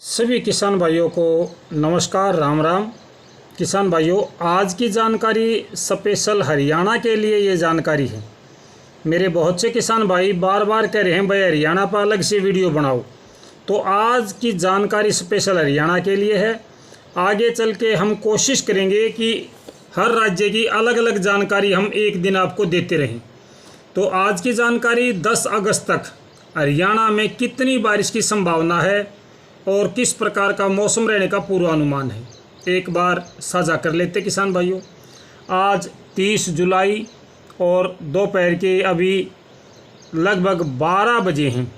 सभी किसान भाइयों को नमस्कार, राम राम। किसान भाइयों, आज की जानकारी स्पेशल हरियाणा के लिए ये जानकारी है। मेरे बहुत से किसान भाई बार बार कह रहे हैं भाई हरियाणा पर अलग से वीडियो बनाओ, तो आज की जानकारी स्पेशल हरियाणा के लिए है। आगे चल के हम कोशिश करेंगे कि हर राज्य की अलग अलग जानकारी हम एक दिन आपको देते रहें। तो आज की जानकारी 10 अगस्त तक हरियाणा में कितनी बारिश की संभावना है और किस प्रकार का मौसम रहने का पूर्वानुमान है, एक बार साझा कर लेते किसान भाइयों। आज 30 जुलाई और दोपहर के अभी लगभग 12 बजे हैं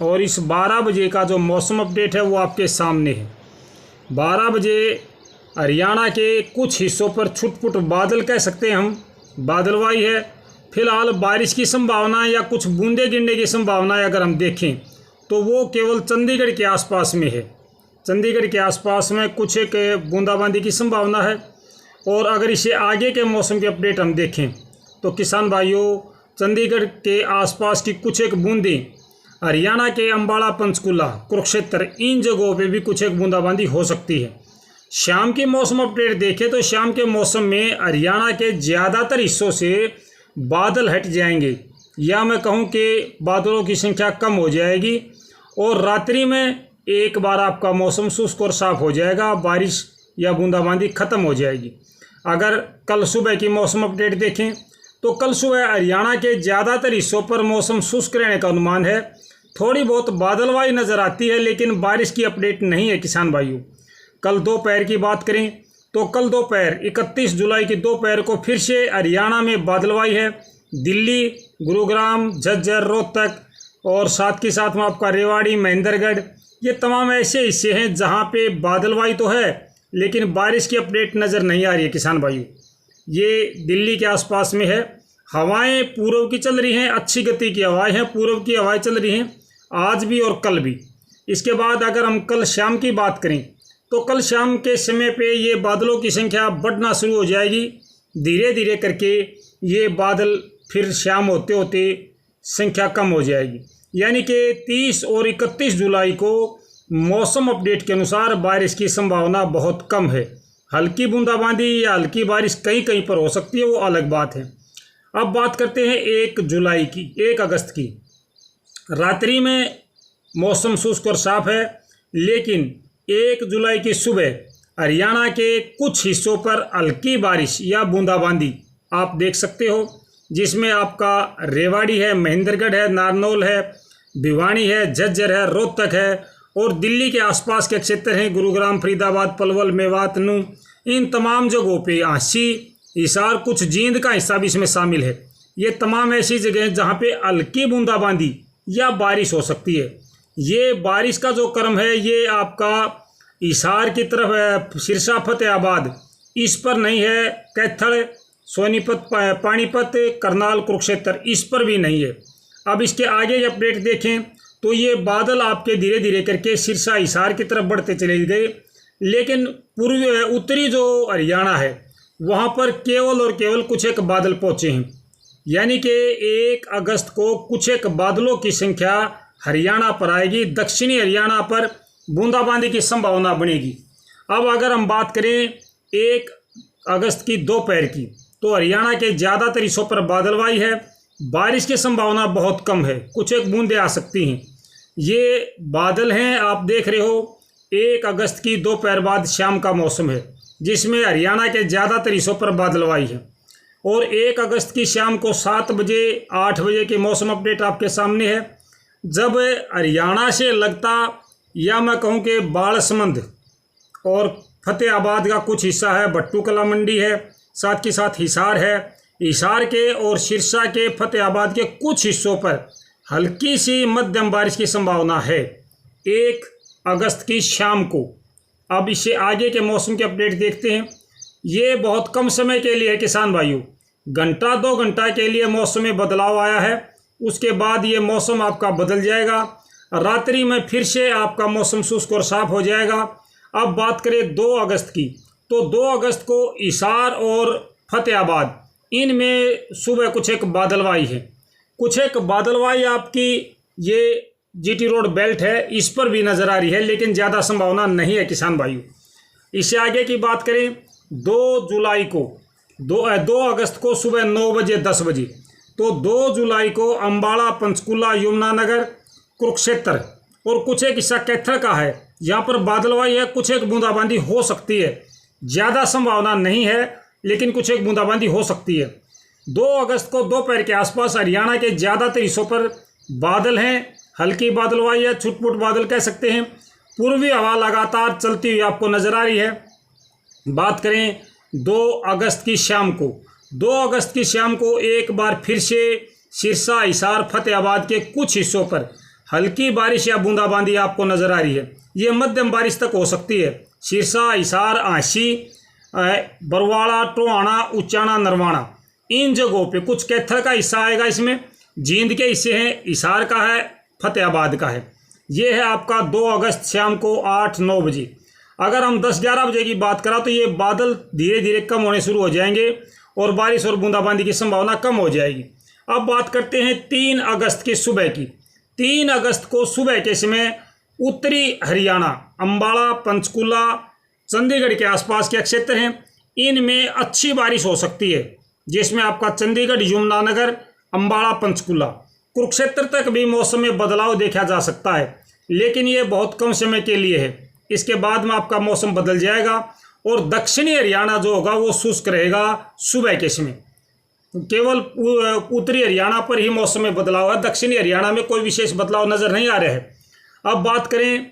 और इस 12 बजे का जो मौसम अपडेट है वो आपके सामने है। 12 बजे हरियाणा के कुछ हिस्सों पर छुटपुट बादल कह सकते हैं हम, बादलवाई है। फिलहाल बारिश की संभावना या कुछ बूंदे गिरने की संभावना अगर हम देखें तो वो केवल चंडीगढ़ के आसपास में है। चंडीगढ़ के आसपास में कुछ एक बूंदाबांदी की संभावना है। और अगर इसे आगे के मौसम की अपडेट हम देखें तो किसान भाइयों, चंडीगढ़ के आसपास की कुछ एक बूंदें हरियाणा के अंबाला, पंचकुला, कुरुक्षेत्र, इन जगहों पे भी कुछ एक बूंदाबांदी हो सकती है। शाम की मौसम अपडेट देखें तो शाम के मौसम में हरियाणा के ज़्यादातर हिस्सों से बादल हट जाएंगे, या मैं कहूँ कि बादलों की संख्या कम हो जाएगी और रात्रि में एक बार आपका मौसम शुष्क और साफ हो जाएगा, बारिश या बूंदाबांदी ख़त्म हो जाएगी। अगर कल सुबह की मौसम अपडेट देखें तो कल सुबह हरियाणा के ज़्यादातर हिस्सों पर मौसम शुष्क रहने का अनुमान है। थोड़ी बहुत बादलवाई नज़र आती है लेकिन बारिश की अपडेट नहीं है किसान भाइयों। कल दोपहर की बात करें तो कल दोपहर 31 जुलाई की दोपहर को फिर से हरियाणा में बादलवाई है। दिल्ली, गुरुग्राम, झज्जर, रोहतक और साथ के साथ में आपका रेवाड़ी, महेंद्रगढ़, ये तमाम ऐसे हिस्से हैं जहां पे बादलवाई तो है लेकिन बारिश की अपडेट नज़र नहीं आ रही है किसान भाइयों। ये दिल्ली के आसपास में है। हवाएं पूर्व की चल रही हैं, अच्छी गति की हवाएं हैं, पूर्व की हवाएं चल रही हैं आज भी और कल भी। इसके बाद अगर हम कल शाम की बात करें तो कल शाम के समय पे ये बादलों की संख्या बढ़ना शुरू हो जाएगी। धीरे धीरे करके ये बादल फिर शाम होते होते संख्या कम हो जाएगी, यानी कि 30 और 31 जुलाई को मौसम अपडेट के अनुसार बारिश की संभावना बहुत कम है। हल्की बूंदाबांदी या हल्की बारिश कहीं कहीं पर हो सकती है, वो अलग बात है। अब बात करते हैं 1 अगस्त की। रात्रि में मौसम शुष्क और साफ है लेकिन 1 जुलाई की सुबह हरियाणा के कुछ हिस्सों पर हल्की बारिश या बूंदाबांदी आप देख सकते हो, जिसमें आपका रेवाड़ी है, महेंद्रगढ़ है, नारनौल है, भिवानी है, झज्जर है, रोहतक है और दिल्ली के आसपास के क्षेत्र हैं, गुरुग्राम, फरीदाबाद, पलवल, मेवात, नूं, इन तमाम जगहों पे आंशी, हिसार, कुछ जींद का हिस्सा भी इसमें शामिल है। ये तमाम ऐसी जगह हैं जहाँ पे हल्की बूंदाबांदी या बारिश हो सकती है। ये बारिश का जो क्रम है ये आपका हिसार की तरफ है, सिरसा, फतेहाबाद, इस पर नहीं है। कैथल, सोनीपत, पानीपत, करनाल, कुरुक्षेत्र, इस पर भी नहीं है। अब इसके आगे अपडेट देखें तो ये बादल आपके धीरे धीरे करके सिरसा, हिसार की तरफ बढ़ते चले गए, लेकिन उत्तरी जो हरियाणा है वहाँ पर केवल और केवल कुछ एक बादल पहुँचे हैं, यानी कि 1 अगस्त को कुछ एक बादलों की संख्या हरियाणा पर आएगी। दक्षिणी हरियाणा पर बूंदाबांदी की संभावना बनेगी। अब अगर हम बात करें 1 अगस्त की दोपहर की तो हरियाणा के ज़्यादातर हिस्सों पर बादलवाई है, बारिश की संभावना बहुत कम है, कुछ एक बूंदें आ सकती हैं। ये बादल हैं आप देख रहे हो। 1 अगस्त की दोपहर बाद शाम का मौसम है जिसमें हरियाणा के ज़्यादातर हिस्सों पर बादलवाई है। और 1 अगस्त की शाम को 7 बजे 8 बजे की मौसम अपडेट आपके सामने है, जब हरियाणा से लगता या मैं कहूँ कि बालसमंद और फतेहाबाद का कुछ हिस्सा है, भट्टू कला मंडी है, साथ के साथ हिसार है, हिसार के और सिरसा के, फतेहाबाद के कुछ हिस्सों पर हल्की सी मध्यम बारिश की संभावना है 1 अगस्त की शाम को। अब इससे आगे के मौसम के अपडेट देखते हैं। ये बहुत कम समय के लिए है किसान भाइयों, घंटा 2 घंटा के लिए मौसम में बदलाव आया है, उसके बाद ये मौसम आपका बदल जाएगा। रात्रि में फिर से आपका मौसम शुष्क और साफ हो जाएगा। अब बात करें 2 अगस्त की तो 2 अगस्त को हिसार और फतेहाबाद, इनमें सुबह कुछ एक बादलवाई है। कुछ एक बादलवाई आपकी ये जीटी रोड बेल्ट है इस पर भी नज़र आ रही है, लेकिन ज़्यादा संभावना नहीं है किसान भाइयों। इससे आगे की बात करें 2 जुलाई को 2 अगस्त को सुबह 9 बजे 10 बजे, तो 2 जुलाई को अम्बाड़ा, पंचकुला, यमुनानगर, कुरुक्षेत्र और कुछ एक हिस्सा कैथल का है, यहाँ पर बादलवाई है, कुछ एक बूंदाबांदी हो सकती है, ज़्यादा संभावना नहीं है लेकिन कुछ एक बूंदाबांदी हो सकती है। 2 अगस्त को दोपहर के आसपास हरियाणा के ज़्यादातर हिस्सों पर बादल हैं, हल्की बादलवाई है, छुटपुट बादल कह सकते हैं। पूर्वी हवा लगातार चलती हुई आपको नज़र आ रही है। बात करें 2 अगस्त की शाम को, 2 अगस्त की शाम को एक बार फिर से सिरसा, हिसार, फतेहाबाद के कुछ हिस्सों पर हल्की बारिश या बूंदाबांदी आपको नज़र आ रही है। ये मध्यम बारिश तक हो सकती है। सिरसा, हिसार, आंशी, बरवाड़ा, टोहाना, उचाना, नरवाना, इन जगहों पे कुछ कैथल का हिस्सा आएगा, इसमें जींद के हिस्से हैं, हिसार का है, फतेहाबाद का है। ये है आपका 2 अगस्त शाम को 8-9 बजे। अगर हम 10-11 बजे की बात करें तो ये बादल धीरे धीरे कम होने शुरू हो जाएंगे और बारिश और बूंदाबांदी की संभावना कम हो जाएगी। अब बात करते हैं 3 अगस्त की सुबह की। 3 अगस्त को सुबह के समय उत्तरी हरियाणा, अम्बाड़ा, पंचकुला, चंडीगढ़ के आसपास के क्षेत्र हैं, इनमें अच्छी बारिश हो सकती है, जिसमें आपका चंडीगढ़, यमुनानगर, अम्बाड़ा, पंचकुला, कुरुक्षेत्र तक भी मौसम में बदलाव देखा जा सकता है, लेकिन ये बहुत कम समय के लिए है। इसके बाद में आपका मौसम बदल जाएगा और दक्षिणी हरियाणा जो होगा वो शुष्क रहेगा सुबह के समय। केवल उत्तरी हरियाणा पर ही मौसम में बदलाव है, दक्षिणी हरियाणा में कोई विशेष बदलाव नज़र नहीं आ रहा है। अब बात करें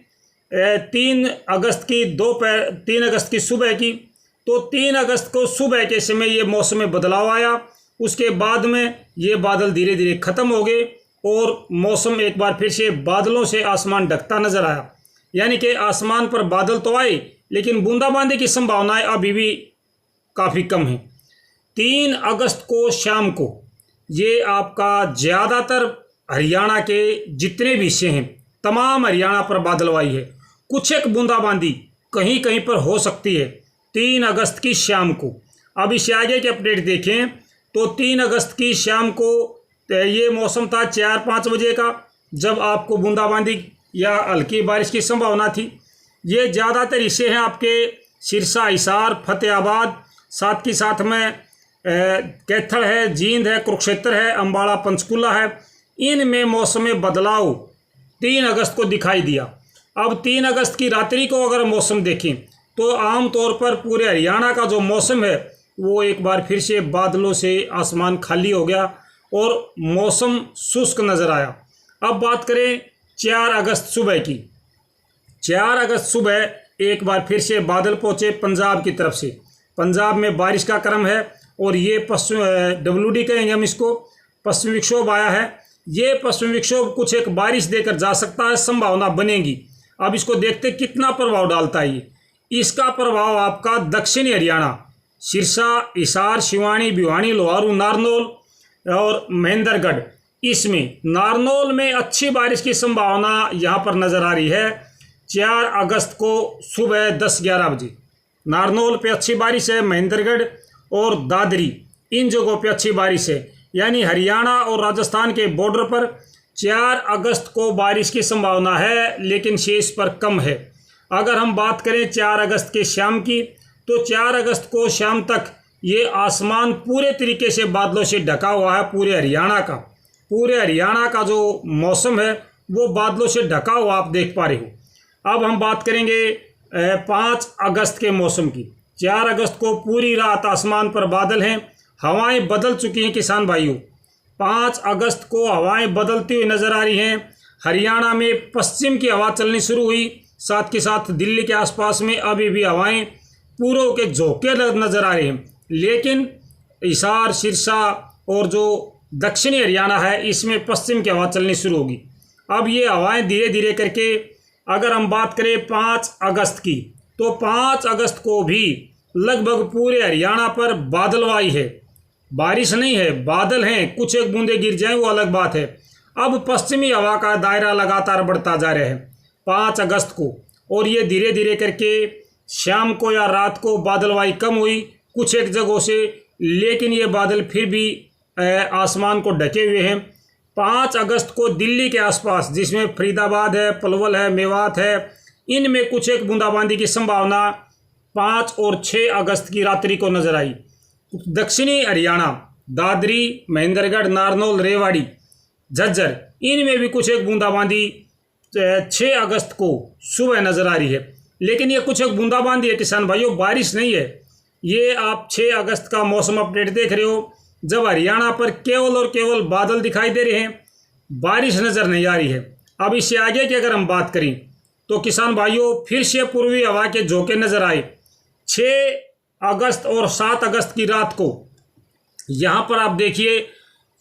3 अगस्त की सुबह की, तो 3 अगस्त को सुबह के समय ये मौसम में बदलाव आया। उसके बाद में ये बादल धीरे धीरे ख़त्म हो गए और मौसम एक बार फिर से बादलों से आसमान ढकता नज़र आया, यानी कि आसमान पर बादल तो आए लेकिन बूंदाबांदी की संभावनाएं अभी भी काफ़ी कम हैं। 3 अगस्त को शाम को ये आपका ज़्यादातर हरियाणा के जितने भी हिस्से हैं तमाम हरियाणा पर बादलवाई है, कुछ एक बूंदाबांदी कहीं कहीं पर हो सकती है 3 अगस्त की शाम को। अब इससे आगे के अपडेट देखें तो 3 अगस्त की शाम को ये मौसम था 4-5 बजे का, जब आपको बूंदाबांदी या हल्की बारिश की संभावना थी। ये ज़्यादातर हिस्से हैं आपके सिरसा, हिसार, फतेहाबाद, साथ के साथ में कैथल है, जींद है, कुरुक्षेत्र है, अम्बाड़ा, पंचकुला है, इनमें मौसम में बदलाव 3 अगस्त को दिखाई दिया। अब 3 अगस्त की रात्रि को अगर मौसम देखें तो आम तौर पर पूरे हरियाणा का जो मौसम है वो एक बार फिर से बादलों से आसमान खाली हो गया और मौसम शुष्क नज़र आया। अब बात करें 4 अगस्त सुबह की। 4 अगस्त सुबह एक बार फिर से बादल पहुँचे पंजाब की तरफ से। पंजाब में बारिश का क्रम है और ये पश्चिम WD कहेंगे हम इसको, पश्चिमी विक्षोभ आया है। ये पश्चिमी विक्षोभ कुछ एक बारिश देकर जा सकता है, संभावना बनेगी। अब इसको देखते कितना प्रभाव डालता है ये। इसका प्रभाव आपका दक्षिणी हरियाणा, सिरसा, हिसार, सिवानी, भिवानी, लोहारू, नारनौल और महेंद्रगढ़, इसमें नारनौल में अच्छी बारिश की संभावना यहाँ पर नज़र आ रही है। 4 अगस्त को सुबह 10-11 बजे नारनौल पे अच्छी बारिश है, महेंद्रगढ़ और दादरी इन जगहों पे अच्छी बारिश है, यानी हरियाणा और राजस्थान के बॉर्डर पर 4 अगस्त को बारिश की संभावना है, लेकिन शेष पर कम है। अगर हम बात करें 4 अगस्त के शाम की, तो 4 अगस्त को शाम तक ये आसमान पूरे तरीके से बादलों से ढका हुआ है। पूरे हरियाणा का जो मौसम है वो बादलों से ढका हुआ आप देख पा रहे हो। अब हम बात करेंगे 5 अगस्त के मौसम की। 4 अगस्त को पूरी रात आसमान पर बादल हैं, हवाएं बदल चुकी हैं किसान भाइयों। 5 अगस्त को हवाएं बदलती हुई नज़र आ रही हैं। हरियाणा में पश्चिम की हवा चलनी शुरू हुई, साथ के साथ दिल्ली के आसपास में अभी भी हवाएं पूर्व के झोंके नज़र आ रहे हैं, लेकिन हिसार, सिरसा और जो दक्षिणी हरियाणा है इसमें पश्चिम की हवा चलनी शुरू होगी। अब ये हवाएं धीरे धीरे करके, अगर हम बात करें 5 अगस्त की, तो 5 अगस्त को भी लगभग पूरे हरियाणा पर बादलवाई है, बारिश नहीं है, बादल हैं, कुछ एक बूंदे गिर जाएं वो अलग बात है। अब पश्चिमी हवा का दायरा लगातार बढ़ता जा रहा है 5 अगस्त को, और ये धीरे धीरे करके शाम को या रात को बादलवाई कम हुई कुछ एक जगहों से, लेकिन ये बादल फिर भी आसमान को ढके हुए हैं। 5 अगस्त को दिल्ली के आसपास, जिसमें फरीदाबाद है, पलवल है, मेवात है, इनमें कुछ एक बूंदाबांदी की संभावना 5 और 6 अगस्त की रात्रि को नजर आई। दक्षिणी हरियाणा, दादरी, महेंद्रगढ़, नारनौल, रेवाड़ी, झज्जर, इनमें भी कुछ एक बूंदाबांदी 6 अगस्त को सुबह नजर आ रही है। लेकिन ये कुछ एक बूंदाबांदी है किसान भाइयों, बारिश नहीं है। ये आप 6 अगस्त का मौसम अपडेट देख रहे हो, जब हरियाणा पर केवल और केवल बादल दिखाई दे रहे हैं, बारिश नज़र नहीं आ रही है। अब इससे आगे की अगर हम बात करें तो किसान भाइयों, फिर से पूर्वी हवा के झोंके नज़र आए 6 अगस्त और 7 अगस्त की रात को। यहाँ पर आप देखिए,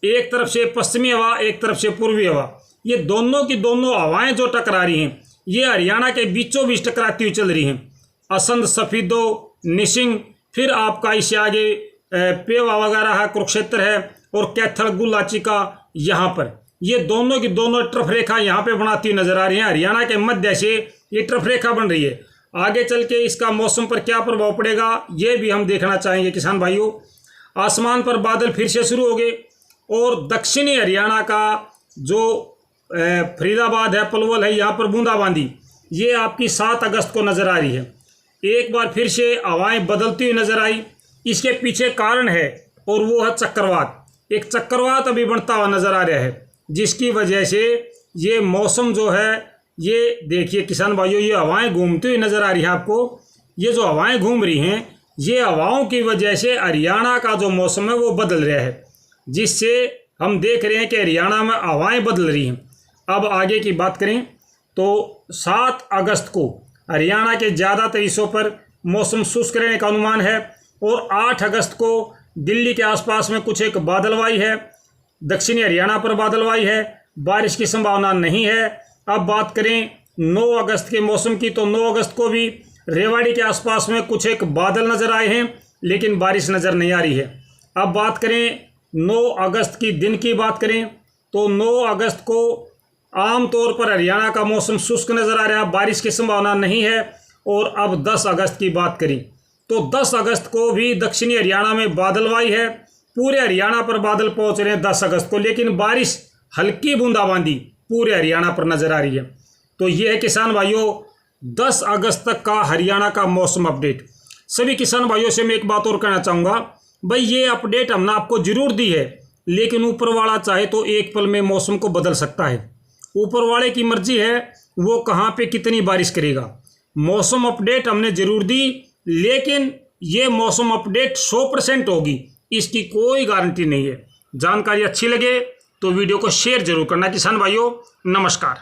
एक तरफ से पश्चिमी हवा, एक तरफ से पूर्वी हवा, ये दोनों की दोनों हवाएं जो टकरा रही हैं, ये हरियाणा के बीचों बीच टकराती हुई चल रही हैं। असंध, सफीदो, निशिंग, फिर आपका इससे आगे पेवा वगैरह है, कुरुक्षेत्र है, और कैथल, गुलाचिका, यहाँ पर ये दोनों की दोनों ट्रफ रेखा यहाँ पे बनाती हुई नजर आ रही है। हरियाणा के मध्य से ये ट्रफ रेखा बन रही है। आगे चल के इसका मौसम पर क्या प्रभाव पड़ेगा, ये भी हम देखना चाहेंगे किसान भाइयों। आसमान पर बादल फिर से शुरू हो गए और दक्षिणी हरियाणा का जो फरीदाबाद है, पलवल है, यहाँ पर बूंदाबांदी ये आपकी 7 अगस्त को नज़र आ रही है। एक बार फिर से हवाएं बदलती हुई नज़र आई। इसके पीछे कारण है और वो है चक्रवात। एक चक्रवात अभी बनता हुआ नज़र आ रहा है, जिसकी वजह से ये मौसम जो है, ये देखिए किसान भाइयों, ये हवाएं घूमती हुई नज़र आ रही है आपको। ये जो हवाएं घूम रही हैं, ये हवाओं की वजह से हरियाणा का जो मौसम है वो बदल रहा है, जिससे हम देख रहे हैं कि हरियाणा में हवाएं बदल रही हैं। अब आगे की बात करें तो 7 अगस्त को हरियाणा के ज़्यादातर हिस्सों पर मौसम शुष्क रहने का अनुमान है और 8 अगस्त को दिल्ली के आसपास में कुछ एक बादलवाई है, दक्षिणी हरियाणा पर बादलवाई है, बारिश की संभावना नहीं है। अब बात करें 9 अगस्त के मौसम की, तो 9 अगस्त को भी रेवाड़ी के आसपास में कुछ एक बादल नज़र आए हैं, लेकिन बारिश नज़र नहीं आ रही है। अब बात करें 9 अगस्त की दिन की बात करें तो 9 अगस्त को आमतौर पर हरियाणा का मौसम शुष्क नज़र आ रहा है, बारिश की संभावना नहीं है। और अब 10 अगस्त की बात करें तो 10 अगस्त को भी दक्षिणी हरियाणा में बादलवाई है, पूरे हरियाणा पर बादल पहुंच रहे हैं 10 अगस्त को, लेकिन बारिश, हल्की बूंदाबांदी पूरे हरियाणा पर नज़र आ रही है। तो ये है किसान भाइयों 10 अगस्त तक का हरियाणा का मौसम अपडेट। सभी किसान भाइयों से मैं एक बात और कहना चाहूँगा, भाई ये अपडेट हमने आपको जरूर दी है, लेकिन ऊपर वाला चाहे तो एक पल में मौसम को बदल सकता है। ऊपर वाले की मर्जी है वो कहाँ पे कितनी बारिश करेगा। मौसम अपडेट हमने जरूर दी, लेकिन ये मौसम अपडेट 100% होगी, इसकी कोई गारंटी नहीं है। जानकारी अच्छी लगे तो वीडियो को शेयर जरूर करना किसान भाइयों। नमस्कार।